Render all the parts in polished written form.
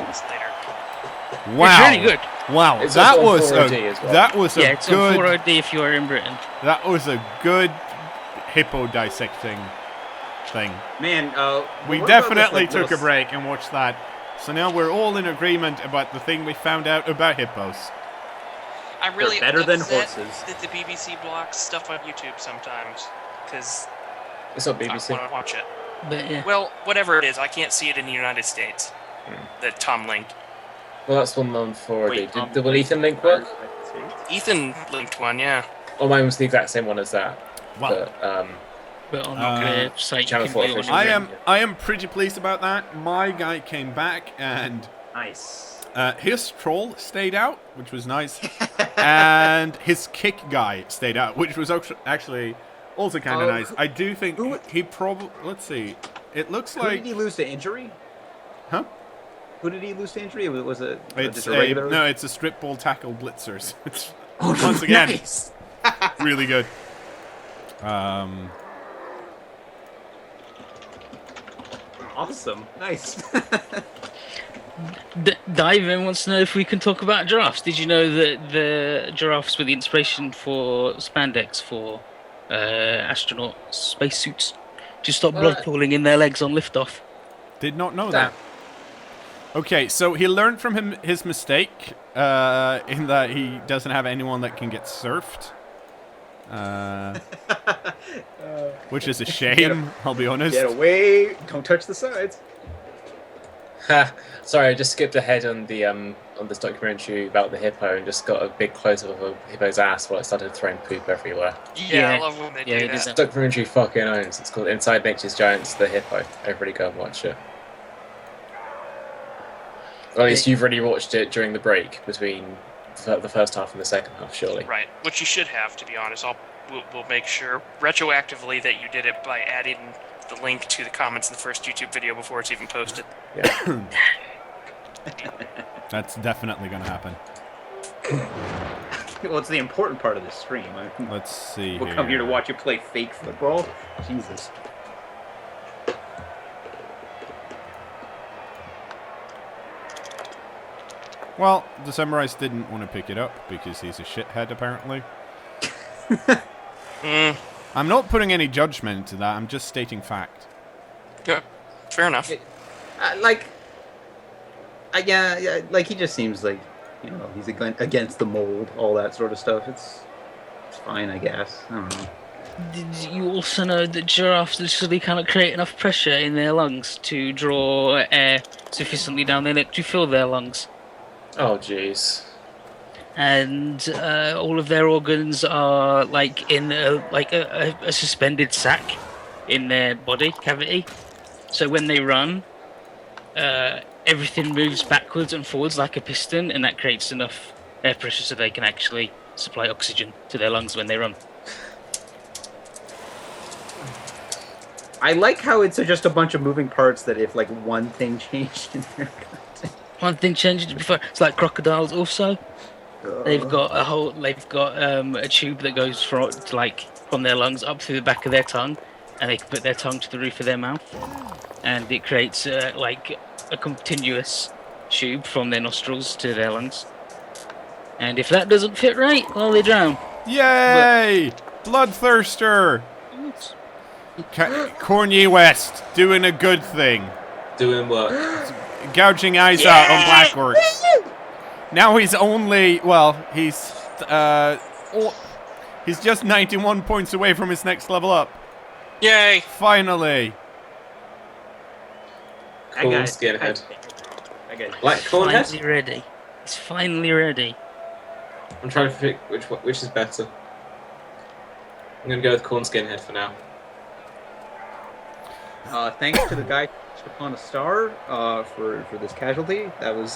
this later. Wow. It's really good. Wow, It's that also on was 4OD as well. that was Yeah, a it's on good 4OD if you are in Britain. that was a good hippo dissecting thing. Man, We what about definitely this, like, took a break and watched that. So now we're all in agreement about the thing we found out about hippos. I'm really better than upset horses. that the BBC blocks stuff on YouTube sometimes because It's not I BBC. want to watch it. But yeah. Well, whatever it is, I can't see it in the United States. That Tom linked. Well, that's one on 4OD. Wait, Will Ethan link work? Ethan linked one, yeah. Oh, mine was the exact same one as that. Well, But on the site, you Channel can 4 do it on official. your I am pretty pleased about that. My guy came back and Nice. his troll stayed out, which was nice, and his kick guy stayed out, which was actually also kind of nice. I do think he probably. Let's see. It looks Who like. did he lose to injury? Huh? Who did he lose to injury? Was it It's just a regular? no, it's a strip ball tackle blitzers. It's Oh, once again nice. really good. Awesome. Nice. Dive wants to know if we can talk about giraffes. Did you know that the giraffes were the inspiration for spandex for astronaut spacesuits to stop blood pooling in their legs on liftoff? Did not know that. Okay, so he learned from his mistake in that he doesn't have anyone that can get surfed. Which is a shame, I'll be honest. Get away! Don't touch the sides. Sorry, I just skipped ahead on this documentary about the hippo and just got a big close-up of a hippo's ass while it started throwing poop everywhere. Yeah, I love when they do This that. documentary fucking owns. It's called Inside Nature's Giants, the Hippo. Everybody go and watch it. Or at least you've already watched it during the break between the first half and the second half, surely. Right, which you should have, to be honest. We'll make sure retroactively that you did it by adding the link to the comments in the first YouTube video before it's even posted. Yeah. That's definitely going to happen. Well, it's the important part of the stream. Let's see We'll come here to watch you play fake football. Jesus. Well, the Samurais didn't want to pick it up because he's a shithead, apparently. I'm not putting any judgment into that, I'm just stating fact. Yeah, fair enough. Yeah, like he just seems like, he's against the mold, all that sort of stuff. It's fine, I guess. I don't know. Did you also know that giraffes literally cannot create enough pressure in their lungs to draw air sufficiently down their neck to fill their lungs? Oh, jeez. And all of their organs are like in a suspended sac in their body cavity. So when they run, everything moves backwards and forwards like a piston, and that creates enough air pressure so they can actually supply oxygen to their lungs when they run. I like how it's just a bunch of moving parts that if like one thing changed in their One thing changed before. It's like crocodiles also. They've got a tube that goes from their lungs up through the back of their tongue, and they can put their tongue to the roof of their mouth, and it creates like a continuous tube from their nostrils to their lungs. And if that doesn't fit right, well, they drown. Yay! Bloodthirster! Khorne West doing a good thing. Doing what? Gouging eyes out on Black Orcs. Now he's only, he's just 91 points away from his next level up. Yay! Finally. Cool skinhead. Like Khorne head? Finally ready. It's finally ready. I'm trying to pick which is better. I'm going to go with Khorne skinhead for now. Thanks to the guy upon a star for this casualty. That was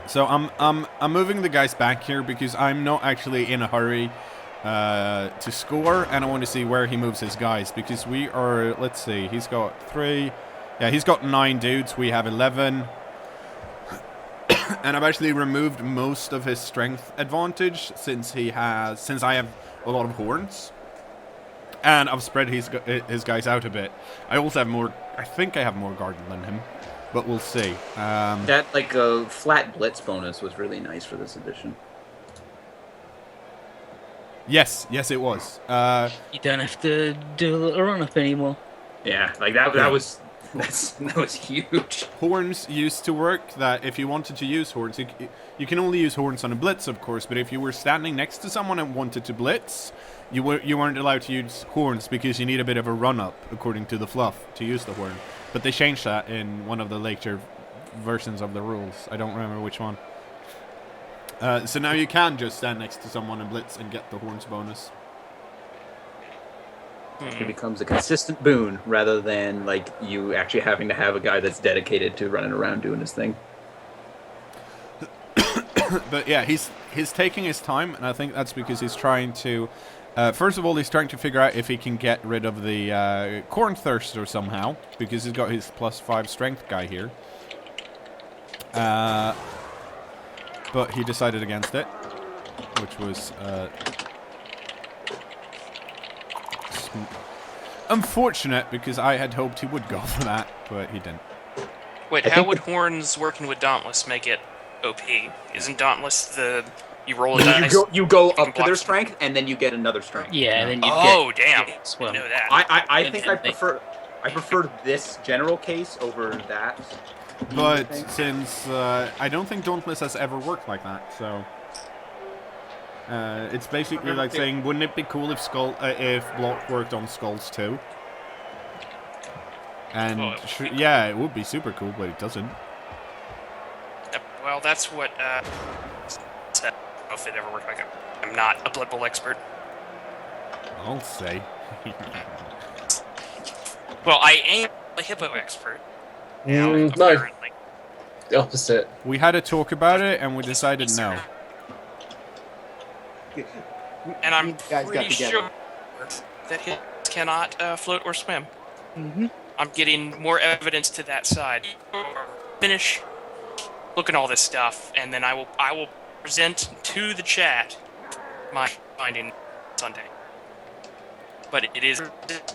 So I'm moving the guys back here because I'm not actually in a hurry to score, and I want to see where he moves his guys because we are. Let's see, he's got 3. Yeah, he's got 9 dudes. We have 11, and I've actually removed most of his strength advantage since I have a lot of horns. And I've spread his guys out a bit. I also have more. I think I have more garden than him, but we'll see. That flat blitz bonus was really nice for this edition. Yes, it was. You don't have to do a little run-up anymore. Yeah, like that was huge. Horns used to work. That if you wanted to use horns, you can only use horns on a blitz, of course. But if you were standing next to someone and wanted to blitz, you weren't allowed to use horns because you need a bit of a run-up, according to the fluff, to use the horn. But they changed that in one of the later versions of the rules. I don't remember which one. So now you can just stand next to someone and blitz and get the horns bonus. It becomes a consistent boon rather than like you actually having to have a guy that's dedicated to running around doing his thing. But yeah, he's taking his time, and I think that's because he's trying to. First of all, he's trying to figure out if he can get rid of the Khorne Thirster somehow, because he's got his +5 strength guy here. But he decided against it, which was unfortunate, because I had hoped he would go for that, but he didn't. Wait, how would Horns working with Dauntless make it OP? Isn't Dauntless you roll a dice? You go you can up to their block strength, and then you get another strength. Yeah, and then you damn! get swim. I know that. I think I prefer this general case over that. But since I don't think Dauntless has ever worked like that, so it's basically like saying, wouldn't it be cool if Block worked on Skulls too? And yeah, it would be super cool, but it doesn't. Well, that's what said. I don't know if it ever worked like it. I'm not a Blood Bowl expert. I'll say. Well, I am a hippo expert. No, Apparently. the opposite. We had a talk about it, and we decided no. And I'm You guys got pretty together. sure that hippos cannot float or swim. Mm-hmm. I'm getting more evidence to that side. Finish looking at all this stuff, and then I will present to the chat my finding Sunday. But it is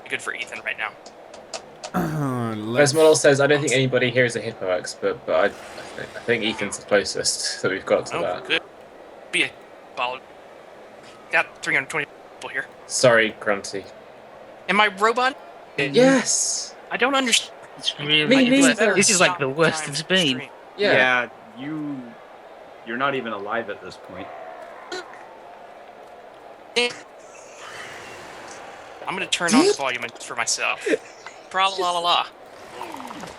good for Ethan right now. Whereas Model says, I don't think anybody here is a hippo expert, but I think Ethan's the closest that we've got to that. Good. Be a solid. Got 320 people here. Sorry, Grunty. Am I robot? Yes! I don't understand. It's really Me neither. this is like the worst it's been. Yeah. You're not even alive at this point. I'm gonna turn on the volume for myself. Pra la la la.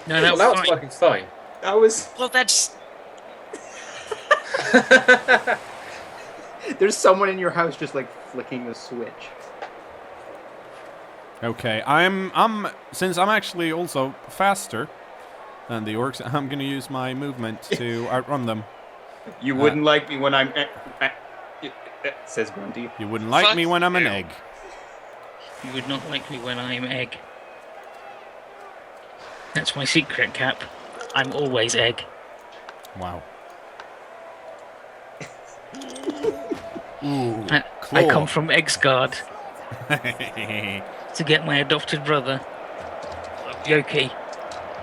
No, Well, that was fine. fucking fine. That was. Well, that's There's someone in your house just like flicking the switch. Okay, since I'm actually also faster than the Orcs, I'm gonna use my movement to outrun them. You wouldn't like me when I'm. Says Grunty. You wouldn't like Fuck me when I'm an you. egg. You would not like me when I am egg. That's my secret, Cap. I'm always egg. Wow. Ooh, I claw. come from Eggsguard to get my adopted brother, Yoki.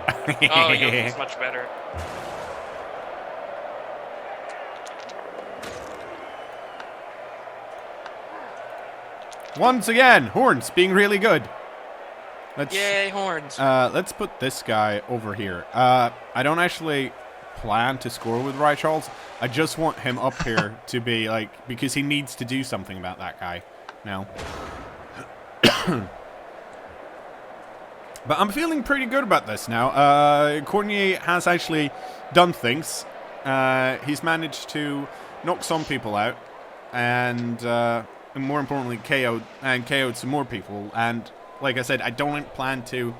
oh, Yoki's much better. Once again, Horns being really good. Yay, Horns! Let's put this guy over here. I don't actually plan to score with Rai Charles. I just want him up here to be like, because he needs to do something about that guy now. But I'm feeling pretty good about this now. Cornier has actually done things. He's managed to knock some people out, and more importantly, KO'd some more people. And like I said, I don't plan to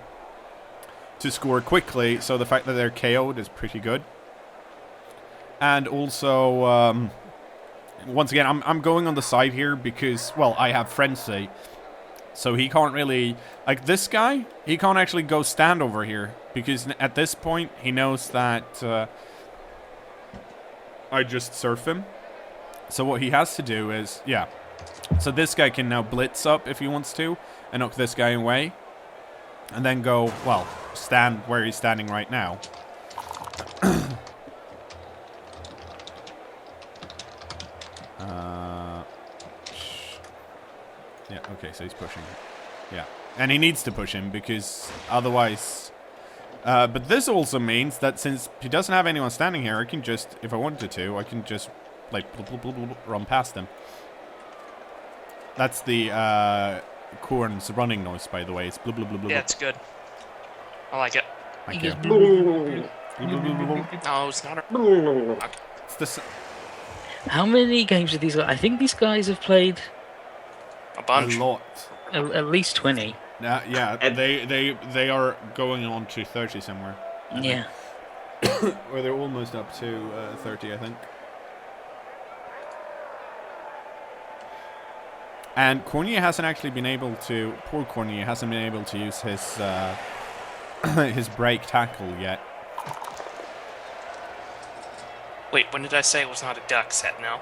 score quickly, so the fact that they're KO'd is pretty good. And also, once again, I'm going on the side here because, well, I have Frenzy. So he can't really, like this guy, he can't actually go stand over here. Because at this point, he knows that I just surf him. So what he has to do is, yeah. So this guy can now blitz up if he wants to and knock this guy away. And then go, well, stand where he's standing right now. Yeah, okay, so he's pushing. Yeah. And he needs to push him because otherwise... but this also means that since he doesn't have anyone standing here, I can just, if I wanted to, I can just, like, run past him. That's the Khorne's running noise, by the way. It's blub, blub, blub, blub. Yeah, it's good. I like it. Thank you. No, it's not a... It's the How many games have these guys? I think these guys have played A bunch. a lot. at least 20. Yeah, they are going on to 30 somewhere. Yeah. Or they're almost up to 30, I think. And Khorne hasn't actually been able to... Poor Khorne hasn't been able to use his his break tackle yet. Wait, when did I say it was not a duck set now?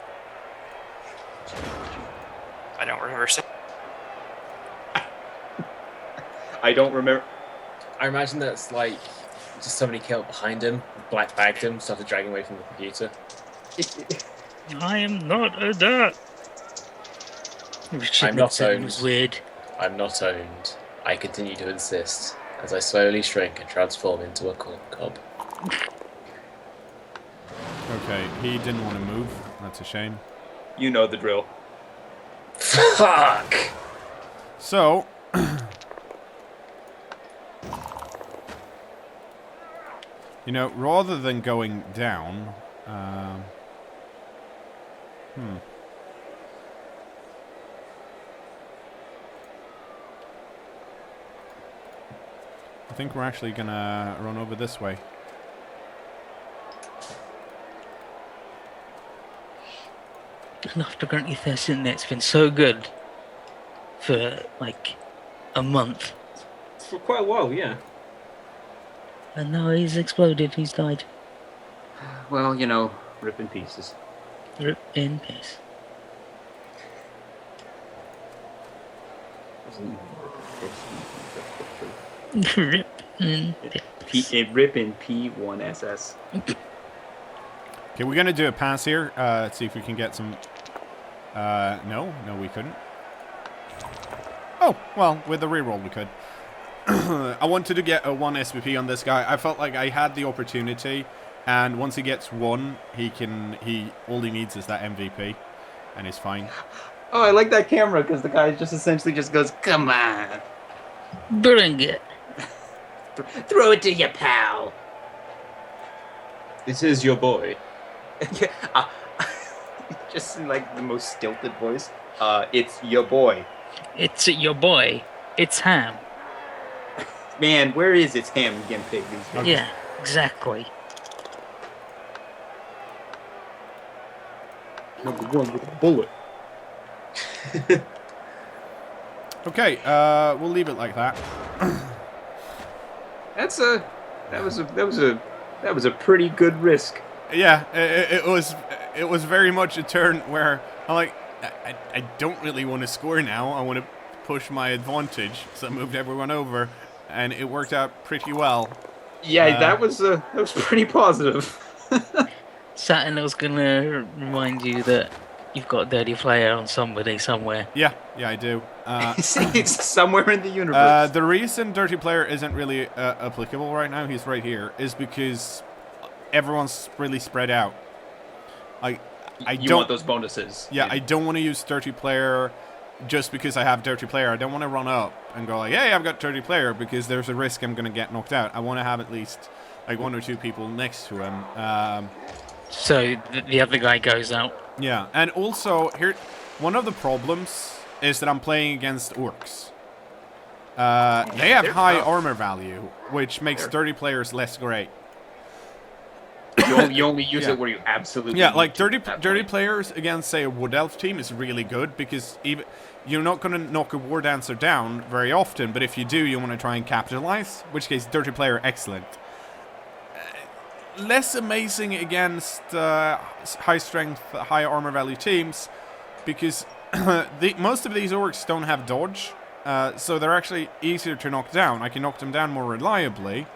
I don't remember saying. I don't remember. I imagine that's like just somebody came up behind him, black bagged him, started dragging away from the computer. I am not a duck. Richard I'm not Nixon owned. was weird. I'm not owned. I continue to insist as I slowly shrink and transform into a corn cob. Okay, he didn't want to move. That's a shame. You know the drill. Fuck! So... you know, rather than going down... I think we're actually gonna run over this way. And after Grunt Your Thirst Internet's been so good for like a month. For quite a while, yeah. And now he's exploded, he's died. Well, you know, rip in pieces. Rip in peace. Rip in peace. Rip in P1SS. Okay, we're gonna do a pass here. See if we can get some... no, we couldn't. Oh, well, with the reroll we could. I wanted to get a 1 SVP on this guy. I felt like I had the opportunity, and once he gets 1, all he needs is that MVP, and he's fine. Oh, I like that camera because the guy just essentially just goes, "Come on, Bring it. throw it to your pal." This is your boy. Just in like the most stilted voice. It's your boy. It's your boy. It's Ham. Man, where is its ham again, pig? Okay. Yeah, exactly. Number 1 with a bullet. Okay, we'll leave it like that. That was a pretty good risk. Yeah, it was very much a turn where I'm like, I don't really want to score now. I want to push my advantage, so I moved everyone over, and it worked out pretty well. Yeah, that was pretty positive. Saturn's gonna remind you that you've got a dirty player on somebody somewhere. Yeah, I do. It's somewhere in the universe. The reason Dirty Player isn't really applicable right now, he's right here, is because everyone's really spread out. I you don't want those bonuses. Yeah, I don't want to use Dirty Player just because I have Dirty Player. I don't want to run up and go like, hey, I've got Dirty Player, because there's a risk I'm going to get knocked out. I want to have at least like 1 or 2 people next to him. So the other guy goes out. Yeah, and also here, one of the problems is that I'm playing against Orcs. They have high tough. armor value, which makes Dirty Players less great. You only use Yeah. it where you absolutely Yeah, need like to dirty at that dirty point. players against, say, a Wood Elf team is really good, because even you're not going to knock a War Dancer down very often, but if you do, you want to try and capitalize, in which case Dirty Player, excellent. Less amazing against high strength, high armor value teams, because most of these orcs don't have dodge, so they're actually easier to knock down. I can knock them down more reliably,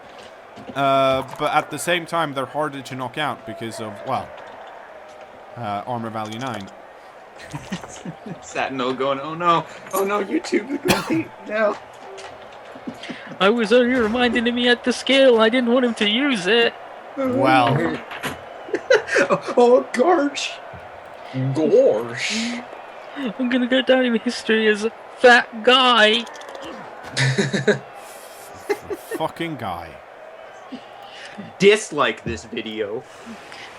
but at the same time, they're harder to knock out because of, well, armor value 9. Satino going, oh no, YouTube is going to hate me now. I was only reminding him he had the skill. I didn't want him to use it. Well, Oh, Gorge. Gorge. I'm gonna go down in history as a fat guy. fucking guy. Dislike this video.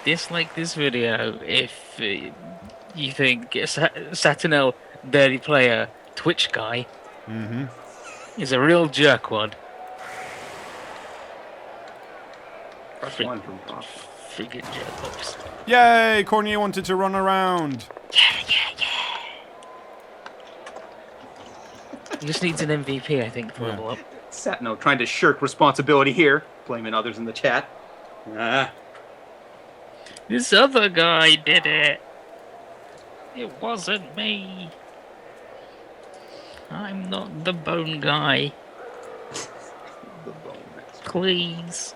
Dislike this video if you think Satinel, dirty player, Twitch guy, is a real jerkwad. Press one from top. Friggin' jerkwads. Yay! Khorne wanted to run around. He just needs an MVP, I think, to level up. Satino trying to shirk responsibility here, blaming others in the chat. This other guy did it. It wasn't me. I'm not the bone guy. The bone master. Please.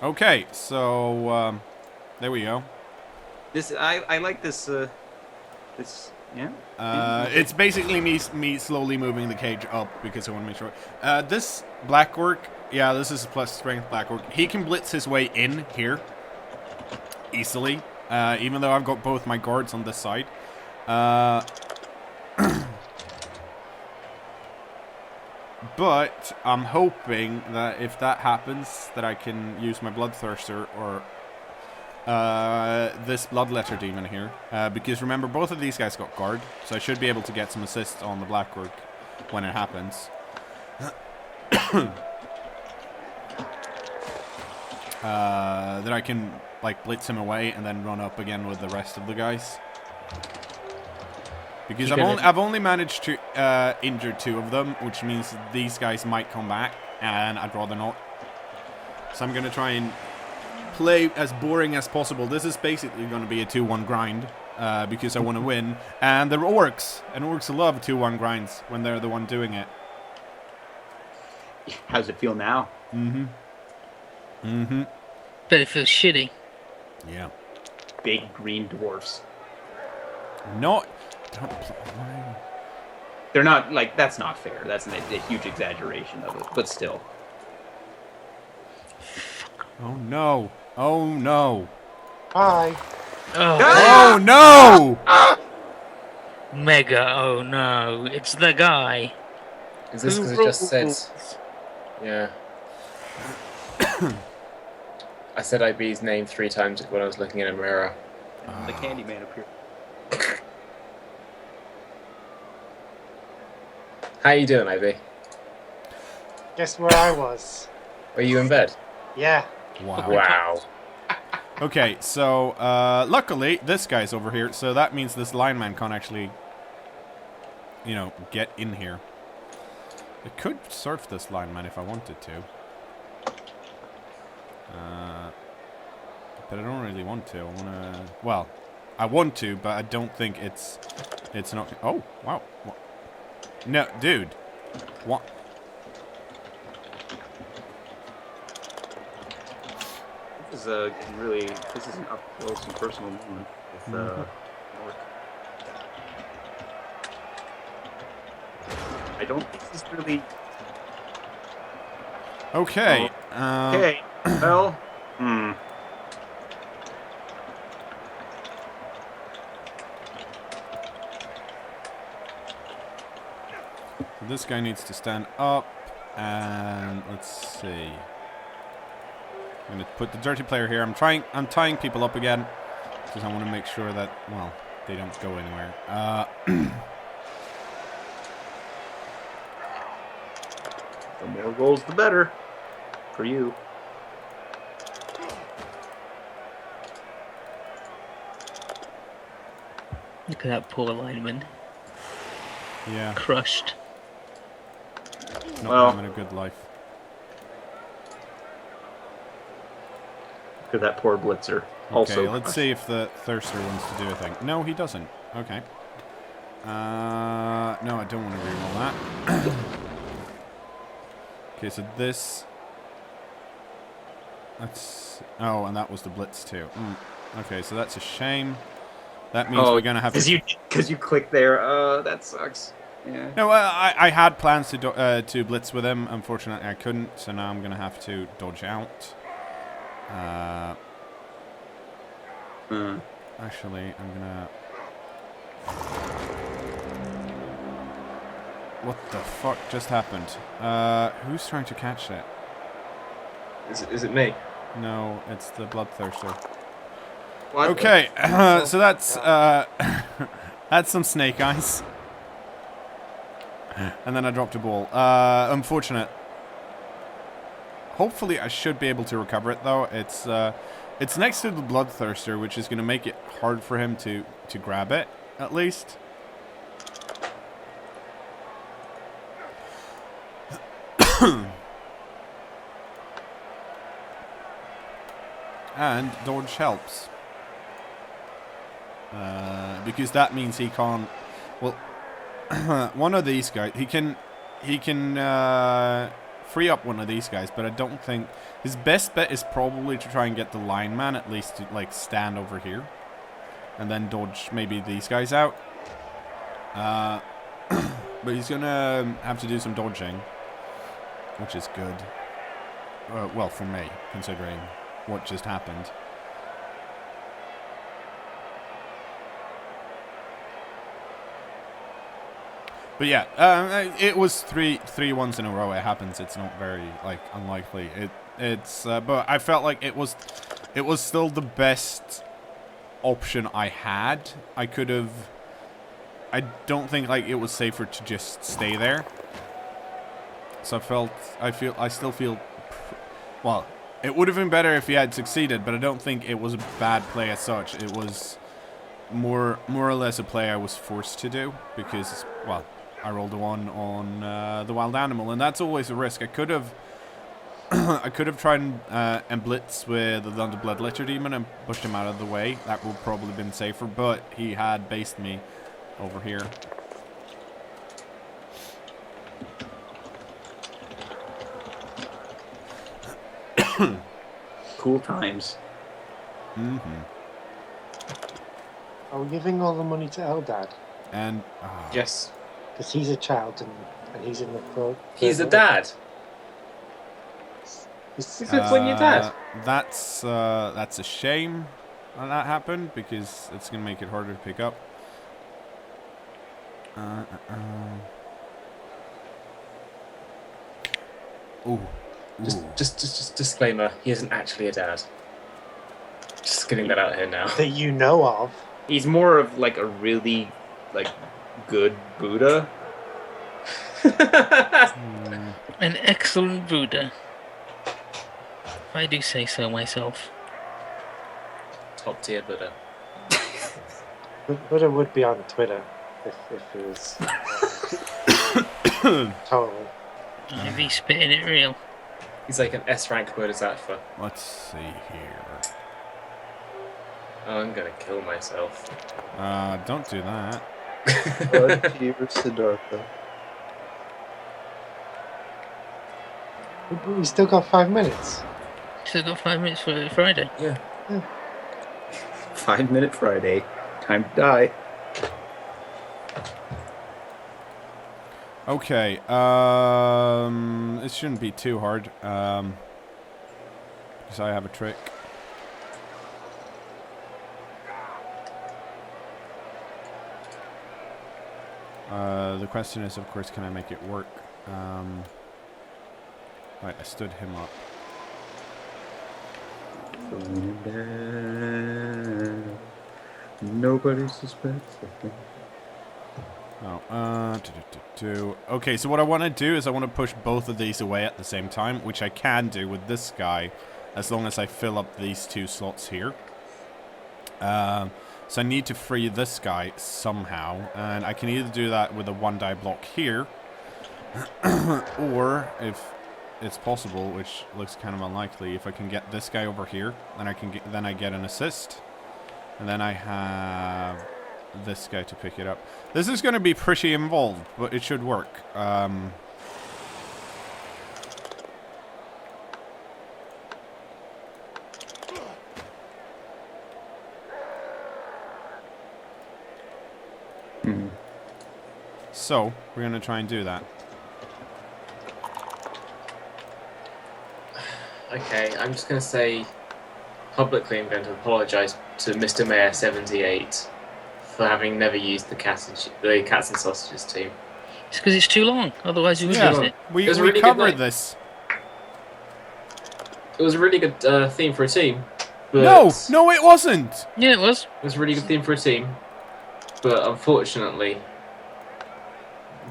Okay, so there we go. This I like this. This It's basically me slowly moving the cage up because I want to make sure. This black orc, yeah, this is a plus strength black orc. He can blitz his way in here easily, even though I've got both my guards on this side. But I'm hoping that if that happens, that I can use my Bloodthirster or this Bloodletter Demon here. Because remember, both of these guys got guard, so I should be able to get some assist on the Black Orc when it happens. That I can like blitz him away and then run up again with the rest of the guys. Because I've only managed to injure 2 of them, which means these guys might come back, and I'd rather not. So I'm going to try and play as boring as possible. This is basically going to be a 2-1 grind, because I want to win. And they're orcs, and orcs love 2-1 grinds when they're the one doing it. How's it feel now? But it feels shitty. Yeah. Big green dwarfs. They're not like that's not fair. That's a huge exaggeration of it, but still. Oh no! Oh no! Hi. Oh no! Mega, oh no, it's the guy. Is this because it just said? Yeah. I said IB's name 3 times when I was looking in a mirror. The Candyman appeared. How you doing, IB? Guess where I was? Were you in bed? Yeah. Wow. Wow. Okay, so luckily this guy's over here, so that means this lineman can't actually, you know, get in here. I could surf this lineman if I wanted to. But I don't really want to. I wanna. Well, I want to, but I don't think it's not. Oh, wow. What? No, dude. What? This is this is an up close and personal moment with Orc. I don't think this is really. Okay. Okay. Well. This guy needs to stand up, and let's see. I'm gonna put the dirty player here. I'm tying people up again because I want to make sure that, well, they don't go anywhere. The more rolls, the better for you. Look at that poor lineman. Yeah, crushed. not Well- having a good life. Look at that poor Blitzer. Okay, Also, let's crushed. see if the Thirster wants to do a thing. No, he doesn't. Okay. No, I don't want to reroll that. Okay, so this... That's... Oh, and that was the Blitz too. Okay, so that's a shame. That means we're going to have to... Because you clicked there. That sucks. Yeah. No, I had plans to blitz with him. Unfortunately, I couldn't, so now I'm going to have to dodge out. Actually, I'm going to... What the fuck just happened? Who's trying to catch it? Is it me? No, it's the Bloodthirster. What? Okay, so that's that's some snake eyes. And then I dropped a ball. Unfortunate. Hopefully I should be able to recover it though. It's next to the Bloodthirster, which is going to make it hard for him to grab it, at least. And dodge helps. Because that means he can't... Well, one of these guys... He can free up one of these guys, but I don't think... His best bet is probably to try and get the lineman at least to, like, stand over here. And then dodge maybe these guys out. But he's going to have to do some dodging. Which is good. Well, for me, considering what just happened. But yeah, it was three ones in a row. It happens. It's not very like unlikely. But I felt like it was still the best option I had. I don't think like it was safer to just stay there. So I still feel, well, it would have been better if he had succeeded, but I don't think it was a bad play as such. It was more or less a play I was forced to do because, well, I rolled a 1 on the wild animal, and that's always a risk. I could have tried and blitz with the Thunderblood Litter Demon and pushed him out of the way. That would probably been safer, but he had based me over here. Cool times. Mm-hmm. Are we giving all the money to Eldad? And Yes. Because he's a child and he's in the pro. He's a dad. He's, He's when your dad. That's a shame that happened because it's gonna make it harder to pick up. Ooh. Just disclaimer. He isn't actually a dad. Just getting that out here now. that you know of. He's more of like a really like good Buddha. An excellent Buddha. If I do say so myself. Top tier Buddha. Buddha would be on Twitter if it was totally. If he's spitting it real. He's like an S rank Bodhisattva. Let's see here. Oh, I'm gonna kill myself. Don't do that. Siddhartha. We still got 5 minutes. Still got 5 minutes for Friday. Yeah. 5-minute Friday. Time to die. Okay. It shouldn't be too hard. Because I have a trick. The question is, of course, can I make it work? Right, I stood him up. Nobody suspects. Oh, okay, so what I want to do is I want to push both of these away at the same time, which I can do with this guy, as long as I fill up these 2 slots here. So I need to free this guy somehow, and I can either do that with a 1-die block here, or if it's possible, which looks kind of unlikely, if I can get this guy over here, then I get an assist, and then I have this guy to pick it up. This is going to be pretty involved, but it should work. So, we're going to try and do that. Okay, I'm just going to say publicly I'm going to apologise to Mr. Mayor 78 for having never used the Cats and Sausages team. It's because it's too long. Otherwise, you would Yeah. use it. We It was a really good covered night. this. It was a really good theme for a team. But No, it wasn't. Yeah, it was. It was a really good theme for a team, but unfortunately,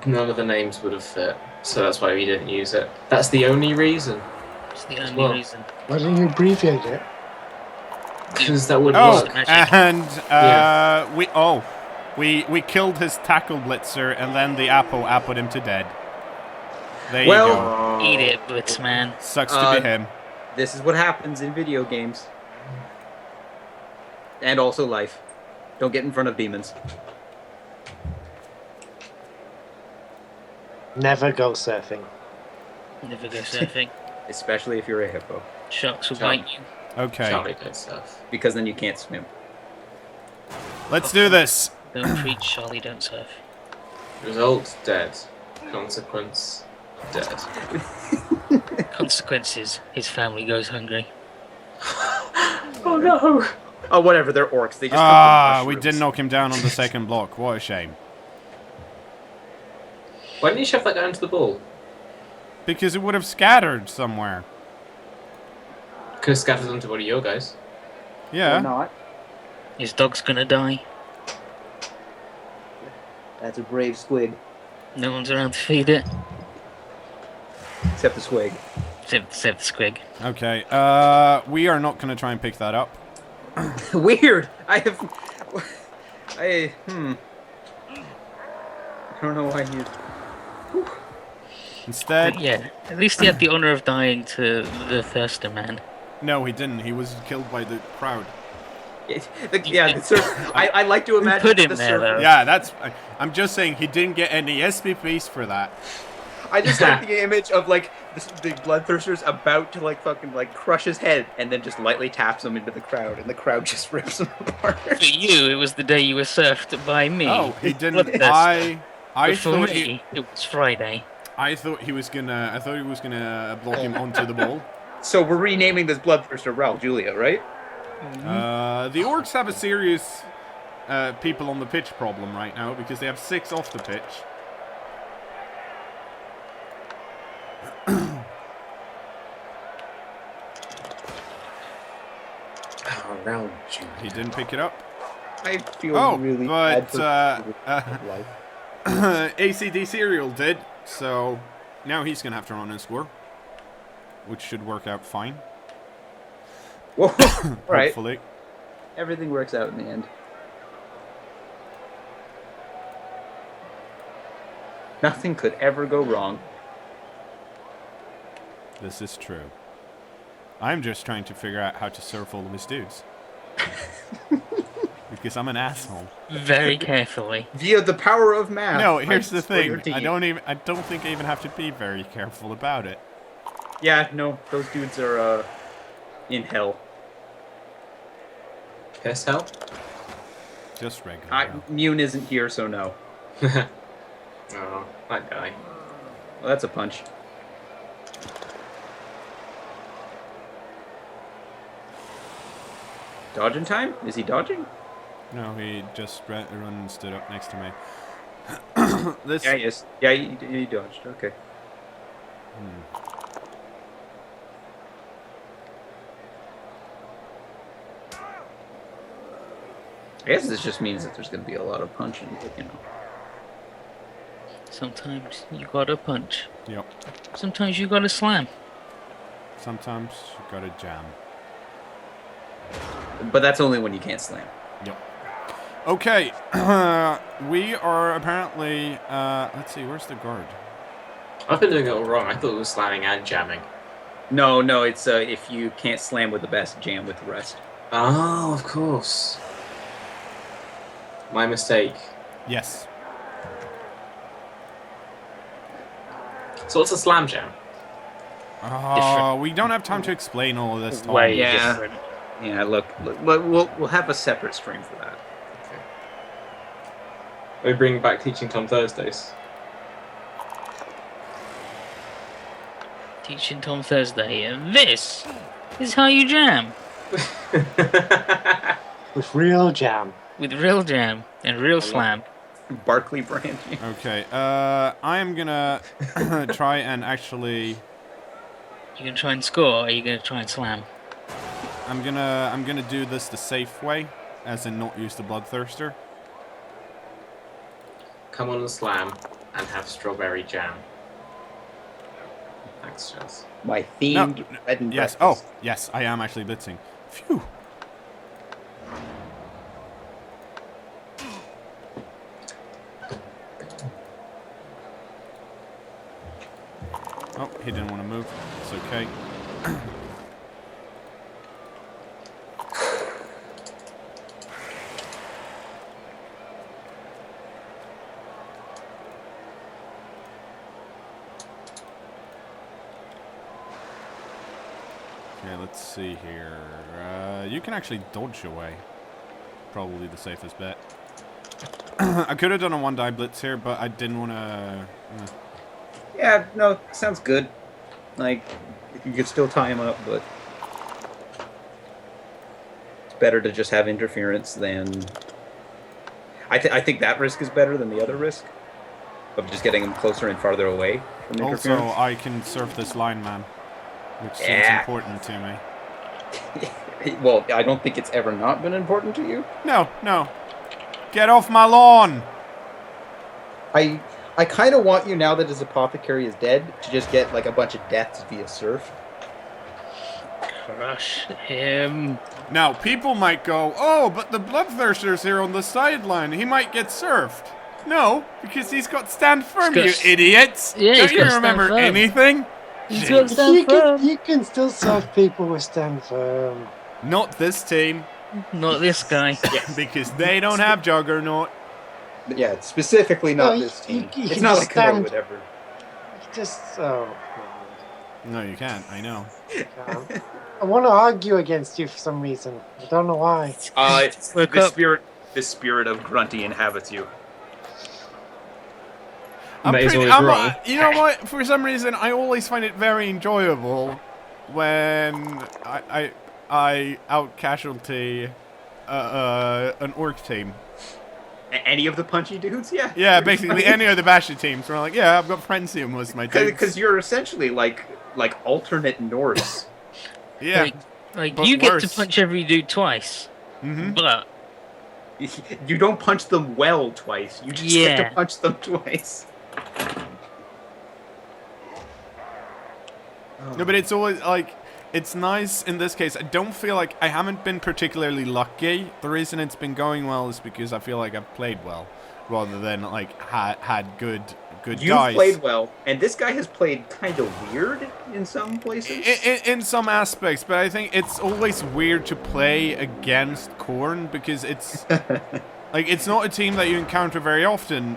none of the names would have fit, so that's why we didn't use it. That's the only reason, It's the only Well. reason. Why don't you abbreviate it? because that wouldn't Oh, work. Magic. and we killed his tackle blitzer, and then the appled him to dead. There you Well- go. Eat it, Blitzman. Sucks to be him. This is what happens in video games. And also life. Don't get in front of demons. Never go surfing. Never go surfing. Especially if you're a hippo. Sharks will Charlie. bite you. Okay, Charlie good stuff. Because then you can't swim. let's do this. Don't treat Charlie, don't surf. Result, dead. Consequence, dead. Consequences, his family goes hungry. Oh no! Oh, whatever. They're orcs. They just come from We mushrooms. did knock him down on the second block. What a shame. Why didn't you shove that guy into the ball? Because it would have scattered somewhere. Could have scattered onto one of your guys. Or Yeah. not. His dog's gonna die. That's a brave squig. No one's around to feed it. Except the swig. Except the squig. Okay. We are not going to try and pick that up. Weird. I don't know why you. Instead, But yeah, at least he had the honor of dying to the Thirster Man. no, he didn't. He was killed by the crowd. I like to imagine put him the there, surfer. though. Yeah, I'm just saying he didn't get any SPPs for that. I just like the image of like the bloodthirster's about to like fucking like crush his head and then just lightly taps him into the crowd and the crowd just rips him apart. For you, it was the day you were surfed by me. Oh, he didn't. Bloodthirster. I But for thought me, it was Friday. I thought he was gonna block him onto the ball. So we're renaming this bloodthirster Raul Julia, right? The Orcs have a serious people on the pitch problem right now because they have 6 off the pitch. Oh, round you. He didn't pick it up. I feel Oh, really but bad for life. ACD Serial did, so now he's gonna have to run and score, which should work out fine. Whoa, all right. Hopefully. Everything works out in the end. Nothing could ever go wrong. This is true. I'm just trying to figure out how to surf all of his dudes. Because I'm an asshole. Very carefully. Via the power of math. No, here's the for your thing. team. I don't think I even have to be very careful about it. Yeah, no, those dudes are in hell. Piss hell? Just regular. Mune isn't here, so no. Oh, that guy. Well, that's a punch. Dodging time? Is he dodging? No, he just ran and stood up next to me. This. Yeah, yes. Yeah, he dodged. Okay. I guess this just means that there's going to be a lot of punching, you know. Sometimes you gotta punch. Yep. Sometimes you gotta slam. Sometimes you gotta jam. But that's only when you can't slam. Yep. Okay, we are apparently. Let's see, where's the guard? I've been doing it all wrong. I thought it was slamming and jamming. No, it's if you can't slam with the best, jam with the rest. Oh, of course. My mistake. Yes. So what's a slam jam? Oh, we don't have time to explain all of this, Tom. Way Yeah. different. Yeah, look, we'll have a separate stream for that. Are we bringing back Teaching Tom Thursdays? Teaching Tom Thursday, and this is how you jam With real jam. with real jam and real slam. Barkley brand. Okay, I am gonna try and actually. You gonna try and score, or are you gonna try and slam? I'm gonna do this the safe way, as in not use the Bloodthirster. Come on and slam and have strawberry jam. Thanks, Chels. My themed bed and Yes. breakfast. Oh, yes. I am actually blitzing. Phew. Oh, he didn't want to move. It's okay. Okay, let's see here. You can actually dodge away. Probably the safest bet. I could have done a one-die blitz here, but I didn't want to... Yeah, no, sounds good. Like, you could still tie him up, but it's better to just have interference than. I think that risk is better than the other risk of just getting him closer and farther away from Also, interference. I can surf this line, man. Which seems Yeah. important to me. Well, I don't think it's ever not been important to you. No, no. Get off my lawn! I kind of want you, now that his apothecary is dead, to just get like a bunch of deaths via surf. Crush him. Now, people might go, oh, but the Bloodthirster's here on the sideline. He might get surfed. No, because he's got stand firm, you He's got- idiots! Yeah, he's Don't you got stand remember firm. anything? He's got Jeez. stand firm. You can still serve people with stand firm. Not this team, Not this guy. because they don't have Juggernaut. But yeah, specifically not No, this you- team. you It's can not just like Khorne stand- would ever. You just No, you can't, I know. I want to argue against you for some reason. I don't know why. Woke up. The spirit of Grunty inhabits you. Maze always wrong. You know what? For some reason, I always find it very enjoyable when I out casualty an orc team. Any of the punchy dudes, yeah. Yeah, basically any of the basher teams. We're like, yeah, I've got Frenzium was my team. Because you're essentially like alternate Norse. Yeah. Like But you get worse. to punch every dude twice, Mm-hmm. but You don't punch them well twice. You just get Yeah. to punch them twice. No, but it's always like it's nice in this case. I don't feel like I haven't been particularly lucky. The reason it's been going well is because I feel like I've played well, rather than like had good You've guys. played well, and this guy has played kind of weird in some places. In some aspects, but I think it's always weird to play against Khorne because it's like it's not a team that you encounter very often,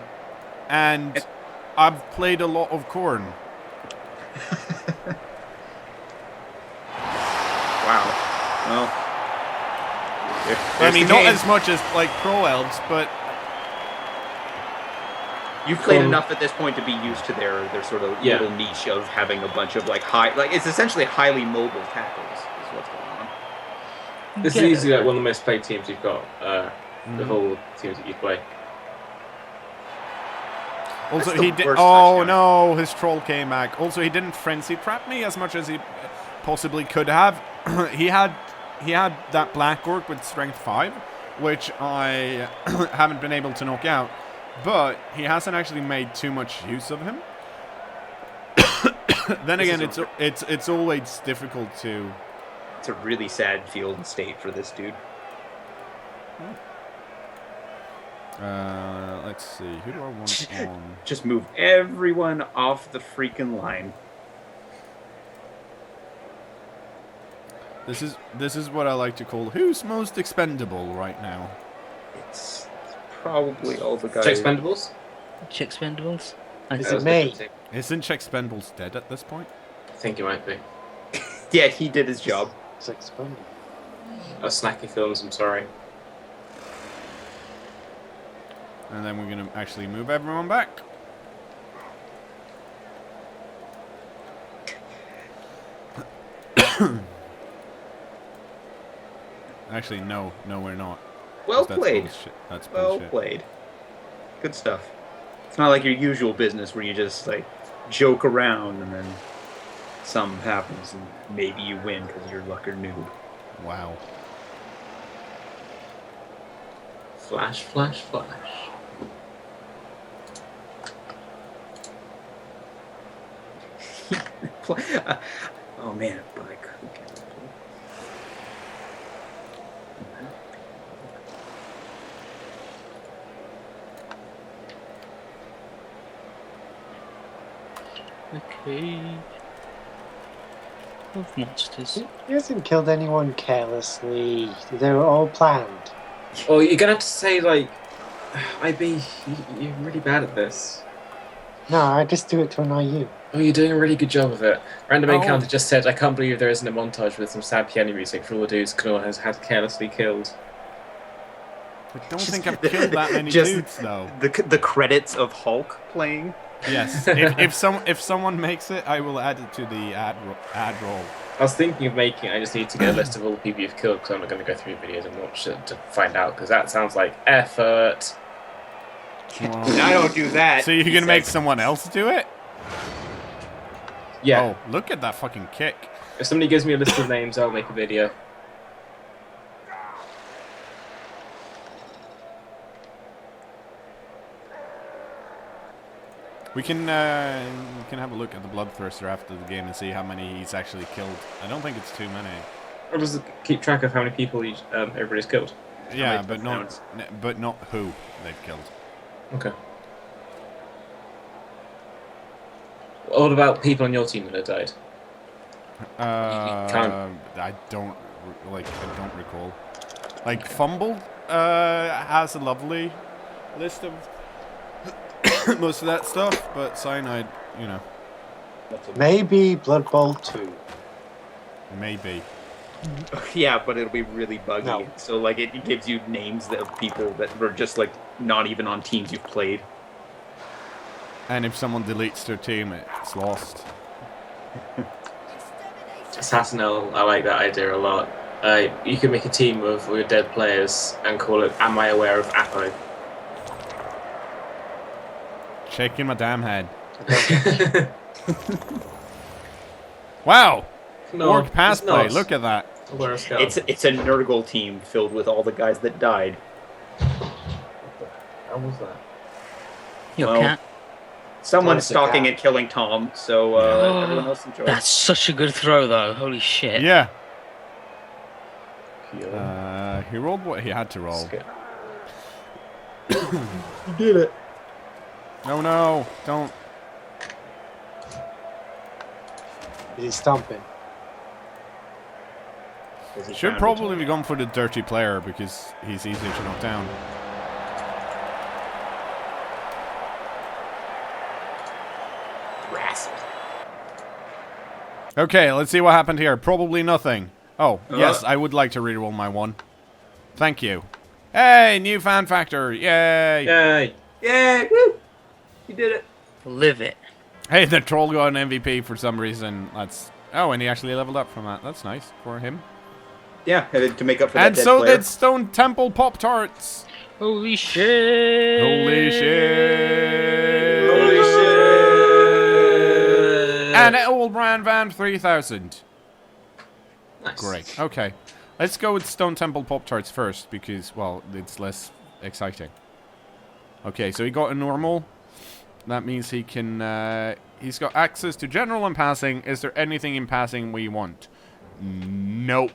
and I've played a lot of Khorne. Wow. Well, I mean, not as much as like Pro Elves, but you've played Cool. enough at this point to be used to their sort of Yeah. little niche of having a bunch of like it's essentially highly mobile tackles is what's going on. This is easily like one of the most played teams you've got. The whole teams that you play. also That's the he did. worst Oh touchdown. no, his troll came back. Also, he didn't frenzy trap me as much as he possibly could have. he had that black orc with strength 5, which I haven't been able to knock out. But he hasn't actually made too much use of him. Then again, it's always difficult to. It's a really sad field and state for this dude. Let's see. Who do I want on? Just move everyone off the freaking line. This is what I like to call who's most expendable right now. It's probably all the guys. Check Expendables? Check Expendables. Is it me? Isn't Expendables dead at this point? I think it might be. Yeah, he did his job. It's expendable. Oh, Snacky Films, I'm sorry. And then we're gonna actually move everyone back. Actually, no, we're not. Well 'Cause that's played. bullshit. That's Well bullshit. played. Good stuff. It's not like your usual business where you just like joke around and then something happens and maybe you win because you're luck or noob. Wow. Flash, flash, flash. Oh man, bike. Okay. Of monsters. He hasn't killed anyone carelessly. They were all planned. Oh, you're gonna have to say, like, IB, you're really bad at this. No, I just do it to annoy you. Oh, you're doing a really good job of it. Random Oh. Encounter just said, I can't believe there isn't a montage with some sad piano music for all the dudes cKnoor has had carelessly killed. I don't think I've killed that many Just dudes though. the credits of Hulk playing. Yes. if someone makes it, I will add it to the ad roll. I was thinking of making it, I just need to get a list of all the people you've killed because I'm not going to go through videos and watch it to find out because that sounds like effort. Well, I don't do that. so you're gonna make someone else do it? Yeah, Oh, look at that fucking kick. if somebody gives me a list of names, I'll make a video. We can have a look at the Bloodthirster after the game and see how many he's actually killed. I don't think it's too many. Or just keep track of how many people everybody's killed. Yeah, many but not who they've killed. Okay. What about people on your team that have died? I don't recall. Like Fumble has a lovely list of most of that stuff, but Cyanide, you know, Maybe Bloodbowl 2. maybe. Yeah, but it'll be really buggy. No. So like it gives you names of people that were just like not even on teams you've played. And if someone deletes their team, it's lost. Assassinel, I like that idea a lot. You can make a team with dead players and call it Am I Aware of Apo? Shaking my damn head. Wow! No, Orc pass it's play, not. look at that. Aware of Scout. It's a Nurgle team filled with all the guys that died. How was that? Your Well, cat. Someone's Classic stalking cat. and killing Tom, so Yeah. everyone else enjoy. That's such a good throw, though. Holy shit. Yeah. Yeah. He rolled what he had to roll. You did it. Oh no, don't. Is he stomping? Should probably be going for the dirty player because he's easier to knock down. Okay, let's see what happened here. Probably nothing. Oh, yes, I would like to reroll my one. Thank you. Hey, new fan factor. Yay. Yay. Yay! Woo! You did it. Live it. Hey, the troll got an MVP for some reason. That's... Oh, and he actually leveled up from that. That's nice for him. Yeah, to make up for And that dead so player. did Stone Temple Pop-Tarts. Holy shit. Holy shit. Holy shit. And Old Brand Van 3000. Nice. Great. Okay. Let's go with Stone Temple Pop-Tarts first because, well, it's less exciting. Okay, so he got a normal. That means he can... he's got access to general and passing. Is there anything in passing we want? Nope.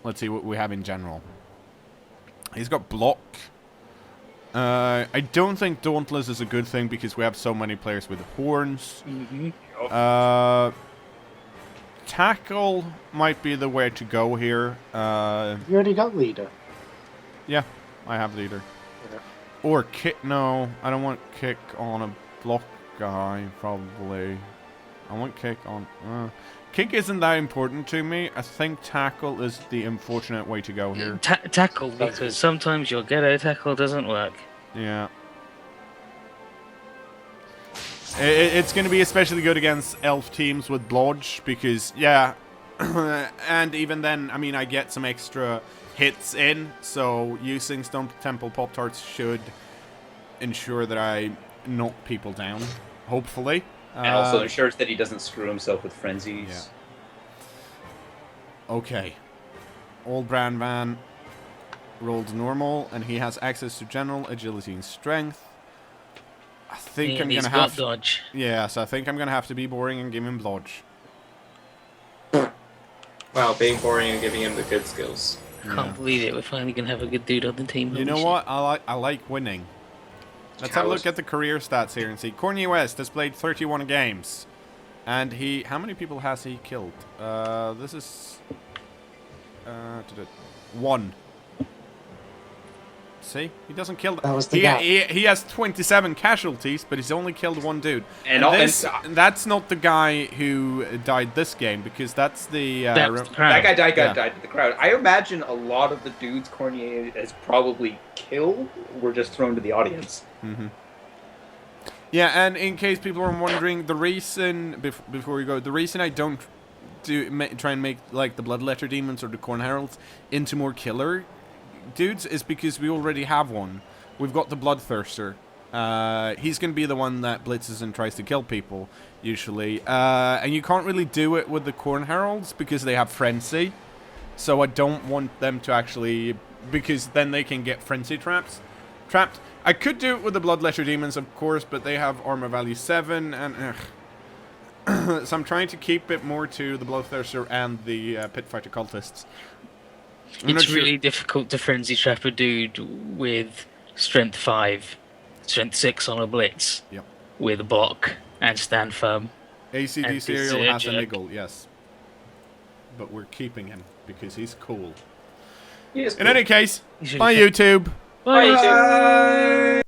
Let's see what we have in general. He's got block. I don't think Dauntless is a good thing because we have so many players with horns. Mm-hmm. Tackle might be the way to go here. You already got leader. Yeah, I have leader. Yeah. Or kick. No, I don't want kick on a block guy, probably. I want kick on... kick isn't that important to me. I think tackle is the unfortunate way to go here. Tackle, because sometimes your ghetto tackle doesn't work. Yeah. It's going to be especially good against elf teams with blodge, because, yeah, and even then, I mean, I get some extra hits in, so using Stone Temple Pop-Tarts should ensure that I knock people down, hopefully. And also ensures that he doesn't screw himself with frenzies. Yeah. Okay. Old Brand Van rolled normal, and he has access to general, agility, and strength. I think I'm gonna have dodge. Yeah, so I think I'm gonna have to be boring and give him blodge. Wow, being boring and giving him the good skills. Can't believe it. We're finally gonna have a good dude on the team. You know what? I like winning. Let's have a look at the career stats here and see. Khorne West has played 31 games. And how many people has he killed? This is... 1. See? He doesn't kill... That was the guy. He has 27 casualties, but he's only killed 1 dude. And that's not the guy who died this game, because that's the... that guy died to the crowd. I imagine a lot of the dudes Khorne has probably killed were just thrown to the audience. Mm-hmm. Yeah, and in case people are wondering, the reason, before we go, the reason I don't try and make, like, the Bloodletter Demons or the Khorne Heralds into more killer dudes is because we already have one. We've got the Bloodthirster. He's going to be the one that blitzes and tries to kill people, usually. And you can't really do it with the Khorne Heralds because they have Frenzy. So I don't want them to actually... because then they can get Frenzy trapped. I could do it with the Bloodletter Demons, of course, but they have armor value 7, and... so I'm trying to keep it more to the Bloodthirster and the Pitfighter Cultists. It's really difficult to frenzy trap a dude with strength 5, strength 6 on a blitz, with a block and stand firm. ACD Serial has a niggle, yes. But we're keeping him because he's cool. He is cool. In any case, bye YouTube. Bye.